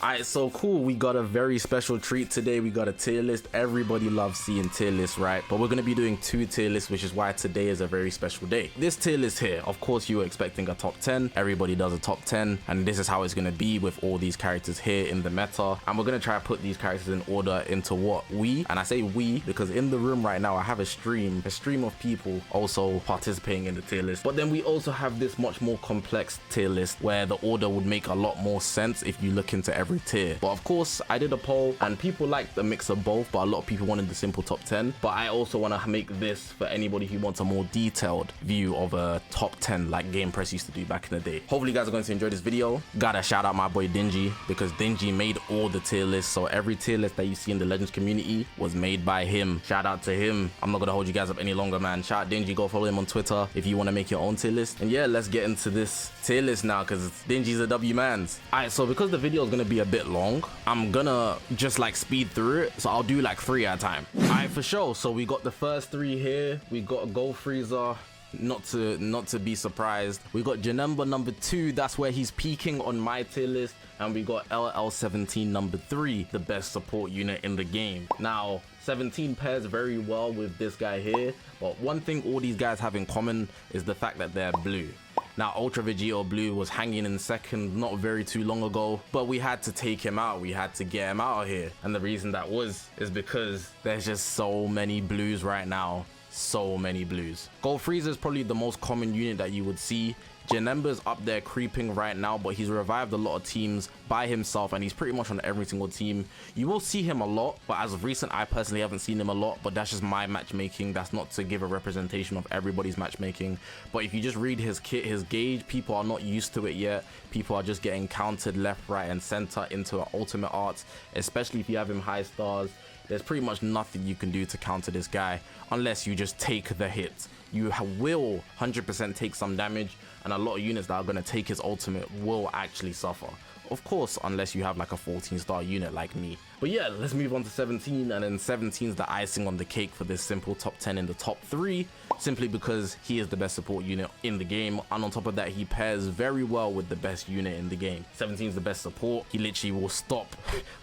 Alright, so cool. We got a very special treat today. We got a tier list. Everybody loves seeing tier lists, right? But we're going to be doing 2 tier lists, which is why today is a very special day. This tier list here, of course, you were expecting a top 10. Everybody does a top 10. And this is how it's going to be with all these characters here in the meta. And we're going to try to put these characters in order into what we, and I say we because in the room right now, I have a stream of people also participating in the tier list. But then we also have this much more complex tier list where the order would make a lot more sense if you look into every tier. But of course, I did a poll and people liked the mix of both, but a lot of people wanted the simple top 10. But I also want to make this for anybody who wants a more detailed view of a top 10 like Game Press used to do back in the day. Hopefully you guys are going to enjoy this video. Gotta shout out my boy Dingy because Dingy made all the tier lists. So every tier list that you see in the Legends community was made by him. Shout out to him. I'm not gonna hold you guys up any longer, man. Shout out Dingy, go follow him on Twitter if you want to make your own tier list. And yeah, let's get into this tier list now because Dingy's a W man's. Alright, so because the video is gonna be a bit long, I'm gonna just like speed through it, so I'll do like 3 at a time. Alright, for sure. So we got the first 3 here. We got a Gold Freezer, not to be surprised. We got Janemba number 2, that's where he's peaking on my tier list. And we got LL17 number 3, the best support unit in the game. Now 17 pairs very well with this guy here, but one thing all these guys have in common is the fact that they're blue. Now Ultra VEGITO Blue was hanging in second not very too long ago, but we had to take him out. We had to get him out of here. And the reason that is because there's just so many blues right now. So many blues. Gold Freezer is probably the most common unit that you would see. Janemba's up there creeping right now, but he's revived a lot of teams by himself and he's pretty much on every single team. You will see him a lot, but as of recent, I personally haven't seen him a lot, but that's just my matchmaking. That's not to give a representation of everybody's matchmaking. But if you just read his kit, his gauge, people are not used to it yet. People are just getting countered left, right, and center into ultimate arts, especially if you have him high stars. There's pretty much nothing you can do to counter this guy unless you just take the hit. You will 100% take some damage, and a lot of units that are going to take his ultimate will actually suffer. Of course, unless you have like a 14-star unit like me. But yeah, let's move on to 17, and then 17 is the icing on the cake for this simple top 10 in the top 3, simply because he is the best support unit in the game, and on top of that, he pairs very well with the best unit in the game. 17 is the best support. He literally will stop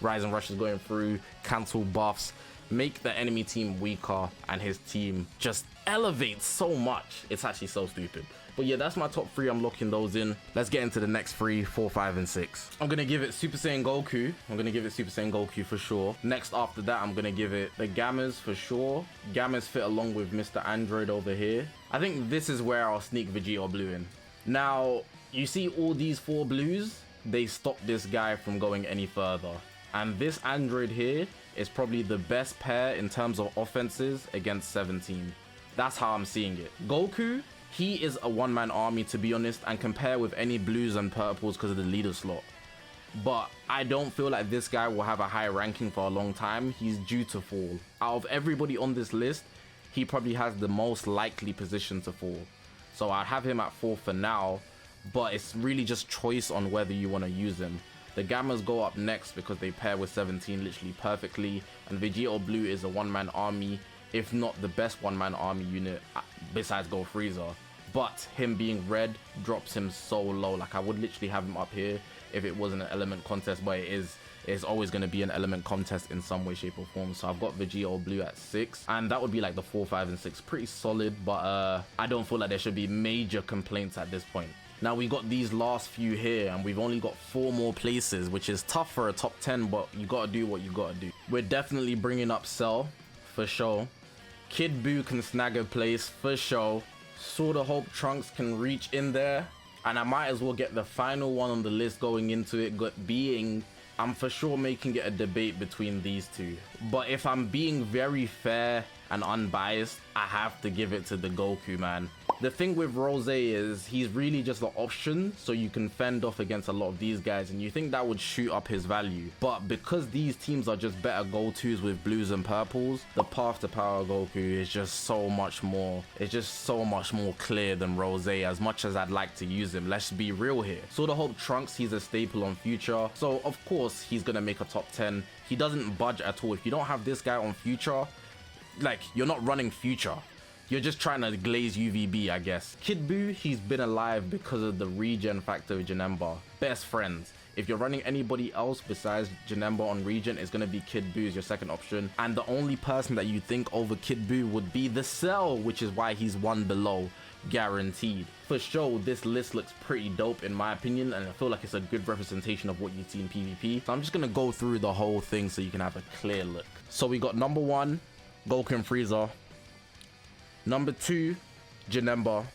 Rise and Rushes going through, cancel buffs, make the enemy team weaker, and his team just elevates so much. It's actually so stupid. But yeah, that's my top 3. I'm locking those in. Let's get into the next 3, 4, 5, and 6. I'm gonna give it Super Saiyan Goku. I'm gonna give it Super Saiyan Goku for sure. Next after that, I'm gonna give it the Gammas for sure. Gammas fit along with Mr. Android over here. I think this is where I'll sneak VEGITO Blue in. Now, you see all these 4 blues? They stop this guy from going any further. And this Android here is probably the best pair in terms of offenses against 17. That's how I'm seeing it. Goku, he is a one-man army, to be honest, and compare with any blues and purples because of the leader slot. But I don't feel like this guy will have a high ranking for a long time. He's due to fall. Out of everybody on this list, he probably has the most likely position to fall. So I'd have him at 4 for now, but it's really just choice on whether you want to use him. The Gammas go up next because they pair with 17 literally perfectly, and VEGITO Blue is a one-man army, if not the best one-man army unit besides Gold Freezer. But him being red drops him so low. Like, I would literally have him up here if it wasn't an element contest, but it's always going to be an element contest in some way, shape, or form. So I've got VEGITO Blue at 6, and that would be like the 4, 5, and 6. Pretty solid, but I don't feel like there should be major complaints at this point. Now we got these last few here, and we've only got 4 more places, which is tough for a top 10, but you gotta do what you gotta do. We're definitely bringing up Cell for sure. Kid Buu can snag a place for sure. Sorta hope Trunks can reach in there, and I might as well get the final one on the list going into it, I'm for sure making it a debate between these 2. But if I'm being very fair and unbiased, I have to give it to the Goku, man. The thing with Rose is he's really just an option, so you can fend off against a lot of these guys, and you think that would shoot up his value. But because these teams are just better go-tos with blues and purples, the path to power Goku is just so much more. It's just so much more clear than Rose, as much as I'd like to use him. Let's be real here. Sorta hope Trunks, he's a staple on Future, so of course he's gonna make a top 10. He doesn't budge at all. If you don't have this guy on Future, like, you're not running Future. You're just trying to glaze UVB, I guess. Kid Buu, he's been alive because of the regen factor of Janemba. Best friends. If you're running anybody else besides Janemba on Regent, it's going to be Kid Buu as your second option. And the only person that you think over Kid Buu would be the Cell, which is why he's one below, guaranteed. For sure, this list looks pretty dope in my opinion, and I feel like it's a good representation of what you see in PvP. So I'm just going to go through the whole thing so you can have a clear look. So we got number 1, Goku and Frieza. Number 2, Janemba.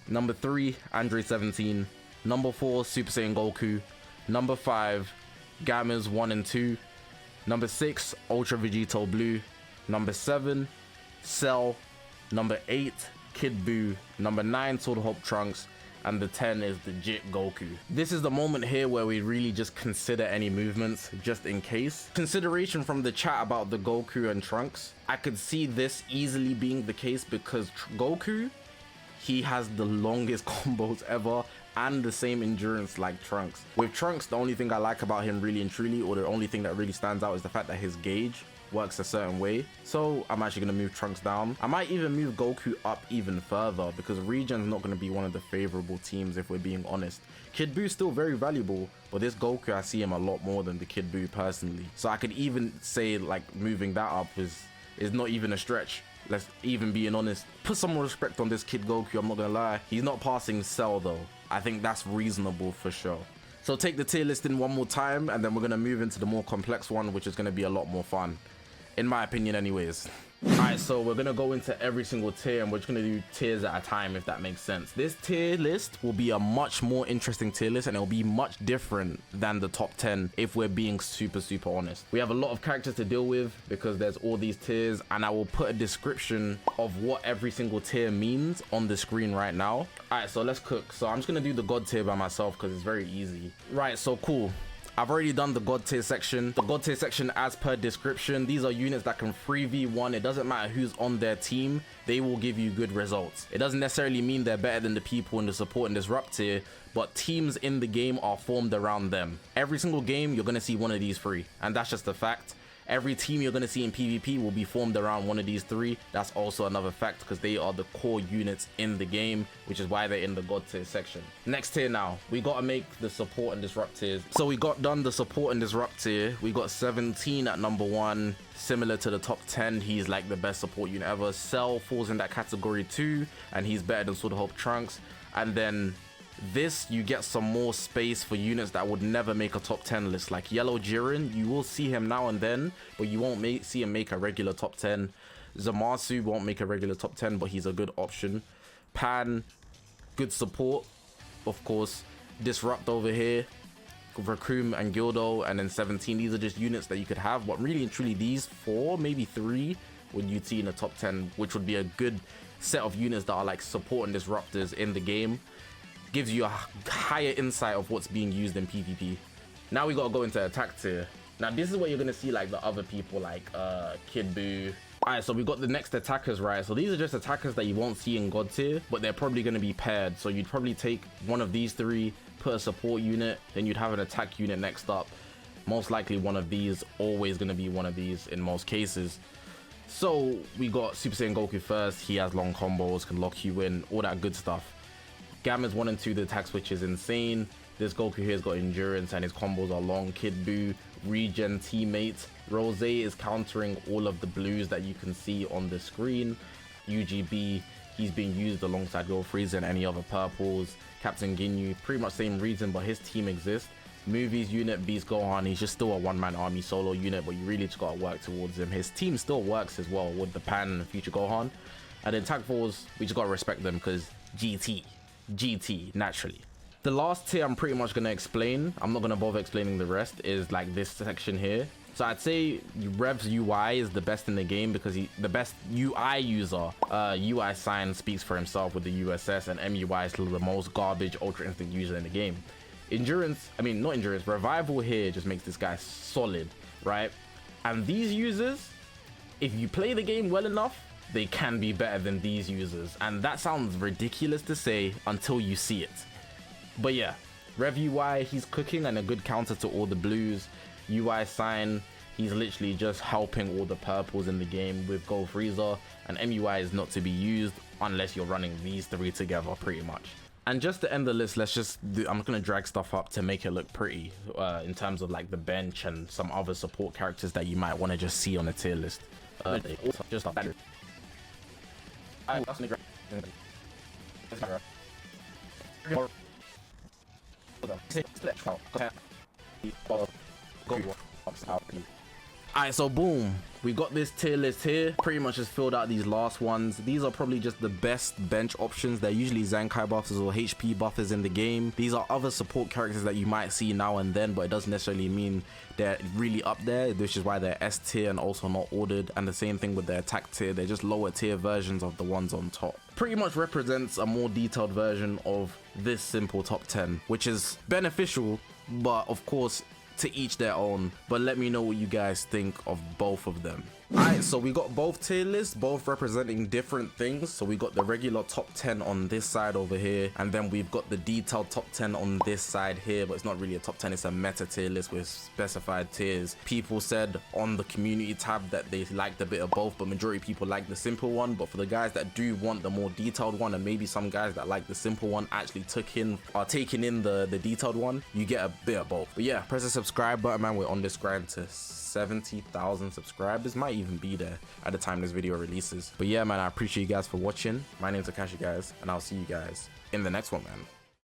Number 3, Android 17. Number 4, Super Saiyan Goku. Number 5, Gammas 1 and 2. Number 6, Ultra Vegito Blue. Number 7, Cell. Number 8, Kid Buu. Number 9, Sword of Hope Trunks. And the 10 is legit Goku. This is the moment here where we really just consider any movements just in case. Consideration from the chat about the Goku and Trunks. I could see this easily being the case because Goku, he has the longest combos ever and the same endurance like Trunks. With Trunks, the only thing I like about him really and truly, or the only thing that really stands out, is the fact that his gauge works a certain way. So I'm actually going to move Trunks down. I might even move Goku up even further because Regen's not going to be one of the favorable teams if we're being honest. Kid Buu's still very valuable, but this Goku, I see him a lot more than the Kid Buu personally. So I could even say like moving that up is not even a stretch. Let's even being honest. Put some more respect on this Kid Goku, I'm not gonna lie. He's not passing Cell though. I think that's reasonable for sure. So take the tier list in one more time, and then we're gonna move into the more complex one, which is gonna be a lot more fun. In my opinion anyways. Alright, so we're gonna go into every single tier and we're just gonna do tiers at a time, if that makes sense. This tier list will be a much more interesting tier list, and it'll be much different than the top 10 if we're being super honest. We have a lot of characters to deal with because there's all these tiers, and I will put a description of what every single tier means on the screen right now. Alright, so let's cook. So I'm just gonna do the God tier by myself because it's very easy. Right, so cool. I've already done the God tier section. The God tier section, as per description, these are units that can 3v1. It doesn't matter who's on their team, they will give you good results. It doesn't necessarily mean they're better than the people in the support and disrupt tier, but teams in the game are formed around them. Every single game, you're gonna see one of these 3, and that's just a fact. Every team you're going to see in PvP will be formed around one of these 3. That's also another fact because they are the core units in the game, which is why they're in the God tier section. Next tier now, we got to make the support and disrupt tiers. So we got done the support and disrupt tier. We got 17 at number 1. Similar to the top 10, he's like the best support unit ever. Cell falls in that category too, and he's better than Sword of Hope Trunks. And then this, you get some more space for units that would never make a top 10 list, like Yellow Jiren. You will see him now and then, but you won't see him make a regular top 10. Zamasu won't make a regular top 10, but he's a good option. Pan, good support, of course. Disrupt over here, Raccoon and Gildo, and then 17. These are just units that you could have, but really and truly these 4, maybe 3 would you see in the top 10, which would be a good set of units that are like support and disruptors in the game. Gives you a higher insight of what's being used in PvP. Now we gotta go into attack tier. Now this is where you're gonna see like the other people like Kid Buu. Alright, so we got the next attackers, right? So these are just attackers that you won't see in God tier, but they're probably gonna be paired. So you'd probably take one of these 3, put a support unit, then you'd have an attack unit next up. Most likely one of these, always gonna be one of these in most cases. So we got Super Saiyan Goku first. He has long combos, can lock you in, all that good stuff. Gammas 1 and 2, the attack switch is insane. This Goku here has got endurance and his combos are long. Kid Buu, regen teammates. Rose is countering all of the blues that you can see on the screen. UGB, he's being used alongside Go Frieza and any other purples. Captain Ginyu, pretty much same reason, but his team exists. Movies unit, Beast Gohan, he's just still a one-man army solo unit, but you really just gotta work towards him. His team still works as well with the Pan and Future Gohan. And then Tag Force, we just gotta respect them because GT, naturally. The last tier I'm pretty much going to explain, I'm not going to bother explaining the rest, is like this section here. So I'd say Rev's UI is the best in the game because he's the best UI user. UI sign speaks for himself with the USS, and MUI is still the most garbage Ultra Instinct user in the game. Endurance, I mean not endurance, Revival here just makes this guy solid, right? And these users, if you play the game well enough, they can be better than these users, and that sounds ridiculous to say until you see it. But yeah, Rev UI, he's cooking and a good counter to all the blues. UI sign, he's literally just helping all the purples in the game with Go Frieza, and MUI is not to be used unless you're running these 3 together pretty much. And just to end the list, I'm gonna drag stuff up to make it look pretty in terms of like the bench and some other support characters that you might want to just see on a tier list. Just a better. Alright, so boom, we got this tier list here. Pretty much just filled out these last ones. These are probably just the best bench options. They're usually Zankai buffers or HP buffers in the game. These are other support characters that you might see now and then, but it doesn't necessarily mean they're really up there, which is why they're S tier and also not ordered. And the same thing with their attack tier. They're just lower tier versions of the ones on top. Pretty much represents a more detailed version of this simple top 10, which is beneficial, but of course, to each their own. But let me know what you guys think of both of them. Alright, so we got both tier lists, both representing different things. So we got the regular top 10 on this side over here, and then we've got the detailed top 10 on this side here, but it's not really a top 10, it's a meta tier list with specified tiers. People said on the community tab that they liked a bit of both, but majority of people like the simple one. But for the guys that do want the more detailed one, and maybe some guys that like the simple one actually are taking in the detailed one, you get a bit of both. But yeah, press the subscribe button, man. We're on this grind to 70,000 subscribers, might even be there at the time this video releases. But yeah, man, I appreciate you guys for watching. My name's Zakashi, guys, and I'll see you guys in the next one, man.